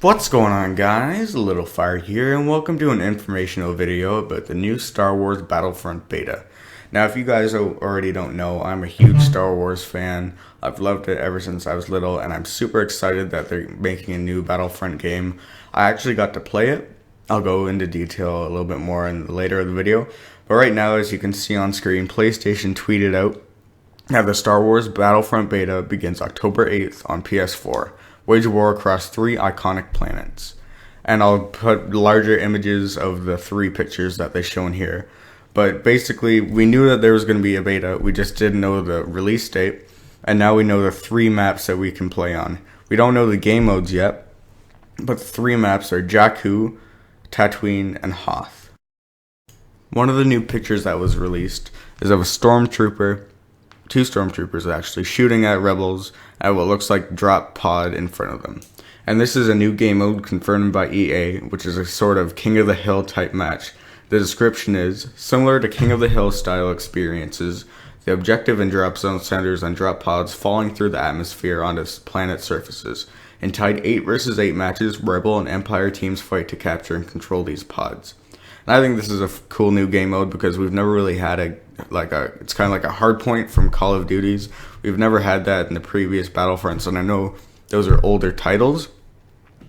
What's going on, guys? A Little Fire here, and welcome to an informational video about the new Star Wars Battlefront beta. Now, if you guys already don't know, I'm a huge Star Wars fan. I've loved it ever since I was little, and I'm super excited that they're making a new Battlefront game. I actually got to play it. I'll go into detail a little bit more in later in the video. But right now, as you can see on screen, PlayStation tweeted out that the Star Wars Battlefront beta begins October 8th on PS4. Wage war across 3 iconic planets. And I'll put larger images of the 3 pictures that they shown here. But basically, we knew that there was going to be a beta. We just didn't know the release date. And now we know the 3 maps that we can play on. We don't know the game modes yet, but the 3 maps are Jakku, Tatooine, and Hoth. One of the new pictures that was released is of a stormtrooper, 2 stormtroopers actually, shooting at rebels at what looks like drop pod in front of them. And this is a new game mode confirmed by EA, which is a sort of King of the Hill type match. The description is, similar to King of the Hill style experiences, the objective and drop zone centers on drop pods falling through the atmosphere onto planet surfaces. In tied 8 versus 8 matches, Rebel and Empire teams fight to capture and control these pods. And I think this is a cool new game mode because we've never really had it's kind of like a hard point from Call of Duties. We've never had that in the previous Battlefronts, and I know those are older titles,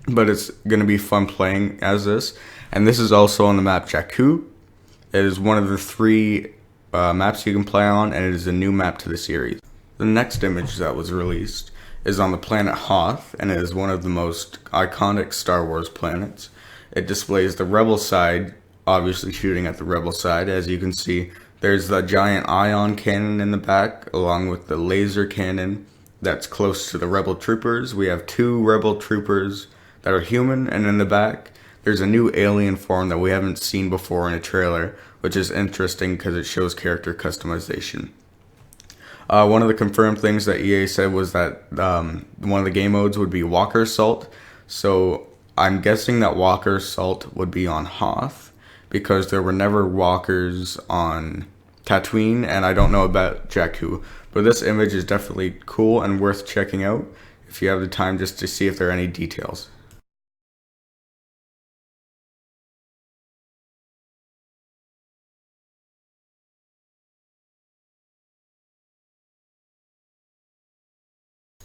but it's going to be fun playing as this. And this is also on the map Jakku. It is one of the 3 maps you can play on, and it is a new map to the series. The next image that was released is on the planet Hoth, and it is one of the most iconic Star Wars planets. It displays the Rebel side, obviously shooting at the Rebel side. As you can see, there's the giant ion cannon in the back, along with the laser cannon that's close to the Rebel troopers. We have 2 Rebel troopers that are human, and in the back, there's a new alien form that we haven't seen before in a trailer, which is interesting because it shows character customization. One of the confirmed things that EA said was that one of the game modes would be Walker Assault. So I'm guessing that Walker Assault would be on Hoth, because there were never walkers on Tatooine, and I don't know about Jakku. But this image is definitely cool and worth checking out if you have the time just to see if there are any details.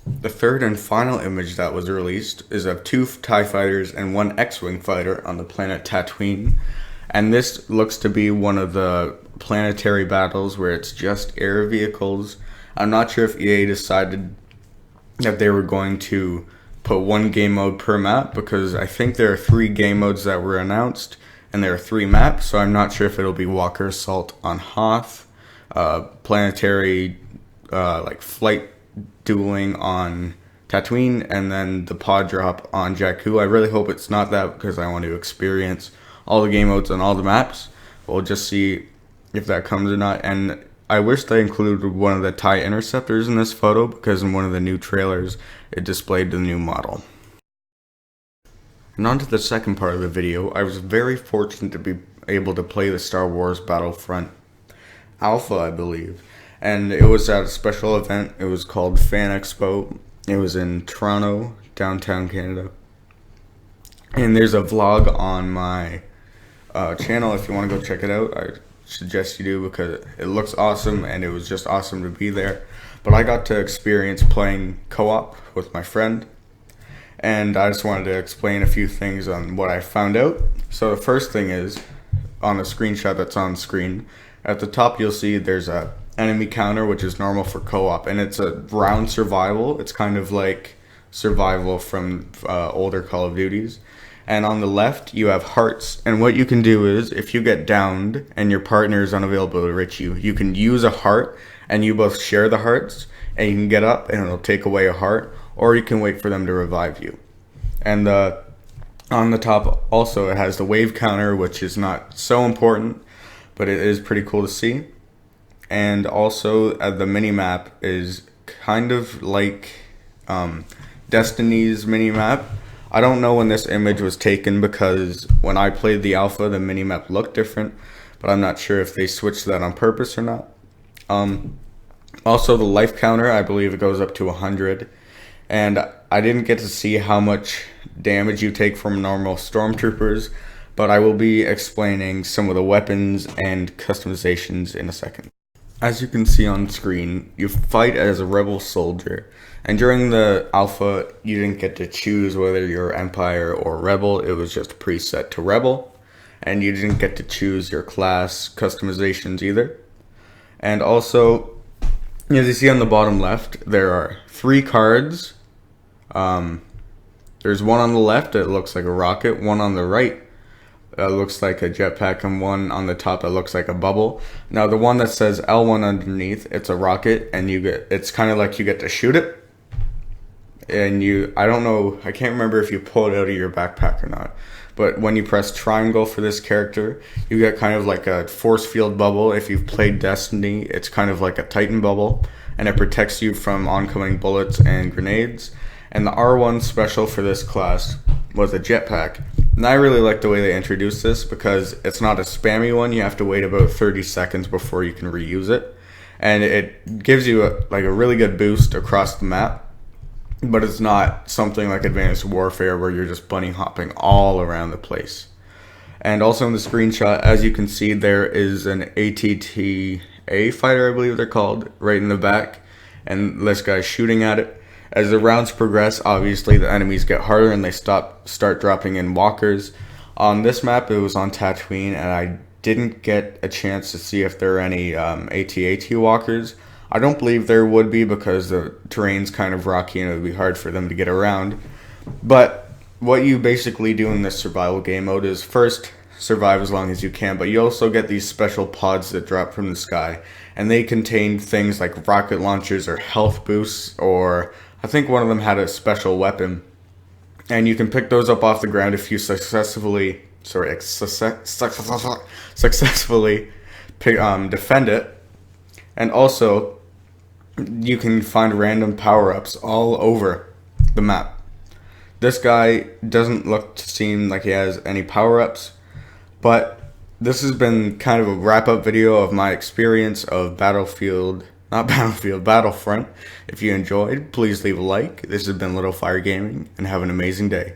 The third and final image that was released is of 2 TIE fighters and 1 X-Wing fighter on the planet Tatooine. And this looks to be one of the planetary battles where it's just air vehicles. I'm not sure if EA decided that they were going to put 1 game mode per map, because I think there are 3 game modes that were announced, and there are 3 maps, so I'm not sure if it'll be Walker Assault on Hoth, planetary flight dueling on Tatooine, and then the pod drop on Jakku. I really hope it's not that, because I want to experience all the game modes on all the maps. We'll just see if that comes or not. And I wish they included one of the TIE interceptors in this photo, because in one of the new trailers it displayed the new model. And on to the second part of the video. I was very fortunate to be able to play the Star Wars Battlefront Alpha, I believe. And it was at a special event. It was called Fan Expo. It was in Toronto, downtown Canada. And there's a vlog on my channel if you want to go check it out. I suggest you do, because it looks awesome, and it was just awesome to be there. But I got to experience playing co-op with my friend, and I just wanted to explain a few things on what I found out. So the first thing is, on the screenshot that's on screen, at the top you'll see there's a enemy counter, which is normal for co-op, and it's a round survival. It's kind of like survival from older Call of Duties. And on the left you have hearts, and what you can do is, if you get downed and your partner is unavailable to reach you, you can use a heart, and you both share the hearts, and you can get up and it'll take away a heart, or you can wait for them to revive you. And on the top also it has the wave counter, which is not so important, but it is pretty cool to see. And also the mini-map is kind of like Destiny's mini-map. I don't know when this image was taken, because when I played the alpha, the mini-map looked different, but I'm not sure if they switched that on purpose or not. Also, the life counter, I believe it goes up to 100, and I didn't get to see how much damage you take from normal stormtroopers, but I will be explaining some of the weapons and customizations in a second. As you can see on screen, you fight as a rebel soldier, and during the alpha, you didn't get to choose whether you're Empire or Rebel. It was just preset to Rebel, and you didn't get to choose your class customizations either. And also, as you see on the bottom left, there are 3 cards. There's one on the left that looks like a rocket, one on the right looks like a jetpack, and one on the top that looks like a bubble. Now the one that says L1 underneath, it's a rocket, and it's kind of like you get to shoot it. And I don't know, I can't remember if you pull it out of your backpack or not, but when you press triangle for this character, you get kind of like a force field bubble. If you've played Destiny, it's kind of like a Titan bubble, and it protects you from oncoming bullets and grenades. And the R1 special for this class was a jetpack. And I really like the way they introduced this because it's not a spammy one. You have to wait about 30 seconds before you can reuse it. And it gives you a really good boost across the map. But it's not something like Advanced Warfare where you're just bunny hopping all around the place. And also in the screenshot, as you can see, there is an ATTA fighter, I believe they're called, right in the back. And this guy's shooting at it. As the rounds progress, obviously the enemies get harder and they start dropping in walkers. On this map, it was on Tatooine, and I didn't get a chance to see if there are any AT-AT walkers. I don't believe there would be because the terrain's kind of rocky and it would be hard for them to get around. But what you basically do in this survival game mode is first survive as long as you can, but you also get these special pods that drop from the sky, and they contain things like rocket launchers or health boosts, or I think one of them had a special weapon, and you can pick those up off the ground if you successfully defend it. And also, you can find random power-ups all over the map. This guy doesn't look to seem like he has any power-ups, but this has been kind of a wrap-up video of my experience of Battlefront. If you enjoyed, please leave a like. This has been Little Fire Gaming, and have an amazing day.